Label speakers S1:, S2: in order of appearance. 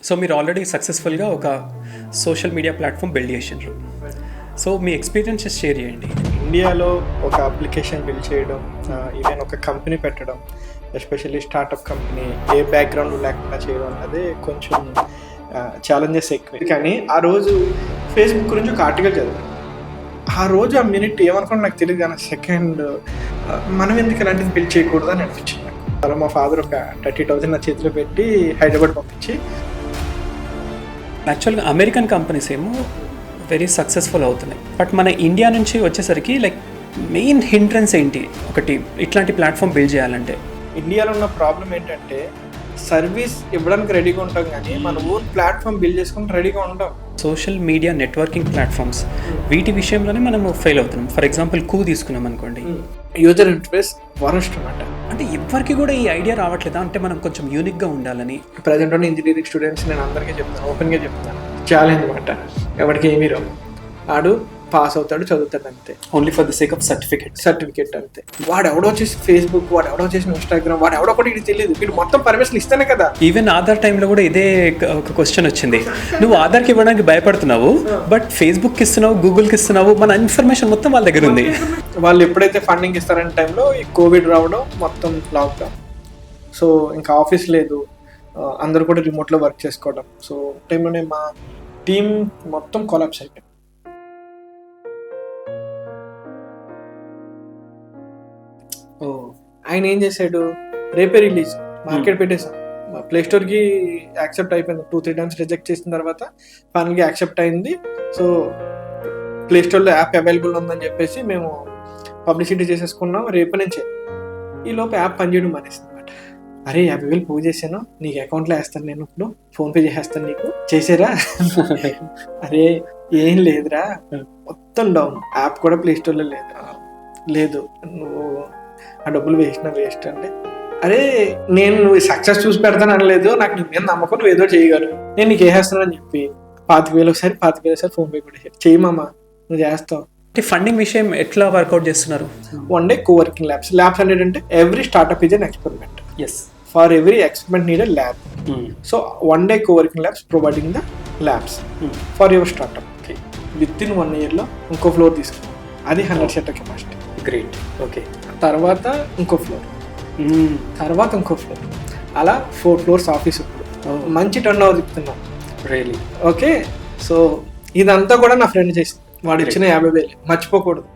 S1: So మీరు already సక్సెస్ఫుల్గా ఒక సోషల్ మీడియా ప్లాట్ఫామ్ బిల్డ్ చేసిండ్రు. సో మీ ఎక్స్పీరియన్సెస్ షేర్ చేయండి.
S2: ఇండియాలో ఒక అప్లికేషన్ బిల్డ్ చేయడం, ఈవెన్ ఒక కంపెనీ పెట్టడం, ఎస్పెషల్లీ స్టార్టప్ కంపెనీ ఏ బ్యాక్గ్రౌండ్ లేకుండా చేయడం అన్నది కొంచెం ఛాలెంజెస్ ఎక్కువ. కానీ ఆ రోజు ఫేస్బుక్ గురించి ఒక ఆర్టికల్ చదివాను. ఆ రోజు ఆ మినిట్ ఏమనుకోండి నాకు తెలియదు, కానీ సెకండ్ మనం ఎందుకు ఇలాంటిది బిల్డ్ చేయకూడదు అని అనిపించింది నాకు. అలా మా ఫాదర్ ఒక 30,000 నా చేతిలో పెట్టి హైదరాబాద్ పంపించి,
S1: యాక్చువల్గా అమెరికన్ కంపెనీస్ ఏమో వెరీ సక్సెస్ఫుల్ అవుతున్నాయి, బట్ మన ఇండియా నుంచి వచ్చేసరికి లైక్ మెయిన్ హిండ్రెన్స్ ఏంటి ఒకటి ఇట్లాంటి ప్లాట్ఫామ్ బిల్డ్ చేయాలంటే?
S2: ఇండియాలో ఉన్న ప్రాబ్లం ఏంటంటే సర్వీస్ ఇవ్వడానికి రెడీగా ఉంటాం కానీ మన ఓన్ ప్లాట్ఫామ్ బిల్డ్ చేసుకుని రెడీగా ఉంటాం.
S1: సోషల్ మీడియా నెట్వర్కింగ్ ప్లాట్ఫామ్స్ వీటి విషయంలోనే మనము ఫెయిల్ అవుతున్నాం. ఫర్ ఎగ్జాంపుల్ కూ తీసుకున్నాం అనుకోండి,
S2: యూజర్ ఇంటర్ఫేస్ వరస్ట్ అన్నమాట.
S1: అంటే ఎవరికి కూడా ఈ ఐడియా రావట్లేదా అంటే మనం కొంచెం యూనిక్గా ఉండాలని?
S2: ప్రజెంట్ ఉన్న ఇంజనీరింగ్ స్టూడెంట్స్ నేను అందరికీ చెప్తాను, ఓపెన్గా చెప్తాను, ఛాలెంజ్ అనమాట. ఎవరికి ఏమీ రావు, ఆడు పాస్ అవుతాడు, చదువుతాడు అంతే,
S1: only for the sake of certificate
S2: అంతే. వాడు ఎవడో చేసి ఫేస్బుక్, వాడు ఎవడో చేసిన ఇన్స్టాగ్రామ్, వాడు ఎవడో కూడా ఇది తెలియదు, వీడు మొత్తం పర్మిషన్ ఇస్తేనే కదా.
S1: ఈవెన్ ఆధార్ టైంలో కూడా ఇదే ఒక క్వశ్చన్ వచ్చింది, నువ్వు ఆధార్కి ఇవ్వడానికి భయపడుతున్నావు బట్ ఫేస్బుక్కి ఇస్తున్నావు, గూగుల్కి ఇస్తున్నావు, మన ఇన్ఫర్మేషన్ మొత్తం వాళ్ళ దగ్గర ఉంది.
S2: వాళ్ళు ఎప్పుడైతే ఫండింగ్ ఇస్తారనే టైంలో ఈ కోవిడ్ రావడం, మొత్తం లాక్డౌన్, సో ఇంకా ఆఫీస్ లేదు, అందరూ కూడా రిమోట్లో వర్క్ చేసుకోవడం. సో టైంలోనే మా టీం మొత్తం కొలాప్స్ అయిపోయింది. ఆయన ఏం చేశాడు, రేపే రిలీజ్ మార్కెట్ పెట్టేసాం. ప్లే స్టోర్కి యాక్సెప్ట్ అయిపోయింది, 2-3 times రిజెక్ట్ చేసిన తర్వాత ఫైనల్గా యాక్సెప్ట్ అయింది. సో ప్లే స్టోర్లో యాప్ అవైలబుల్ ఉందని చెప్పేసి మేము పబ్లిసిటీ చేసేసుకున్నాం రేపు నుంచే. ఈ లోపు యాప్ పనిచేయడం మానేసింది అనమాట. అరే 50,000 పూజ చేశాను, నీకు అకౌంట్లో వేస్తాను, నేను ఇప్పుడు ఫోన్పే చేసేస్తాను, నీకు చేసారా? అరే ఏం లేదురా, మొత్తం డౌన్, యాప్ కూడా ప్లే స్టోర్లో లేదు, నువ్వు ఆ డబ్బులు వేస్ట్ అంటే, అరే నేను నువ్వు సక్సెస్ చూసి పెడతాను అనలేదు, నాకు నీ మీద నమ్మకం, నువ్వు ఏదో చేయగలవు, నేను నీకు వేసేస్తున్నాను అని చెప్పి 25,000 ఒకసారి ఫోన్పే కూడా చెయ్యి మామ, నువ్వు చేస్తావు.
S1: ఫండింగ్ విషయం ఎట్లా వర్కౌట్ చేస్తున్నారు?
S2: వన్ డే కోవర్కింగ్ ల్యాబ్స్ అంటే every startup is an experiment. For every experiment need a lab. So one day coworking labs providing the labs for your startup. With in 1 yearలో ఇంకో ఫ్లోర్ తీసుకున్నాం, అది 100 seater capacity.
S1: Great. Okay,
S2: తర్వాత ఇంకో floor, తర్వాత ఇంకో floor, అలా 4 floors office. మంచి turn over తిప్పుతున్నాం రియలీ. ఓకే, సో ఇదంతా కూడా నా ఫ్రెండ్ చేసింది, వాడు ఇచ్చిన 50,000 మర్చిపోకూడదు.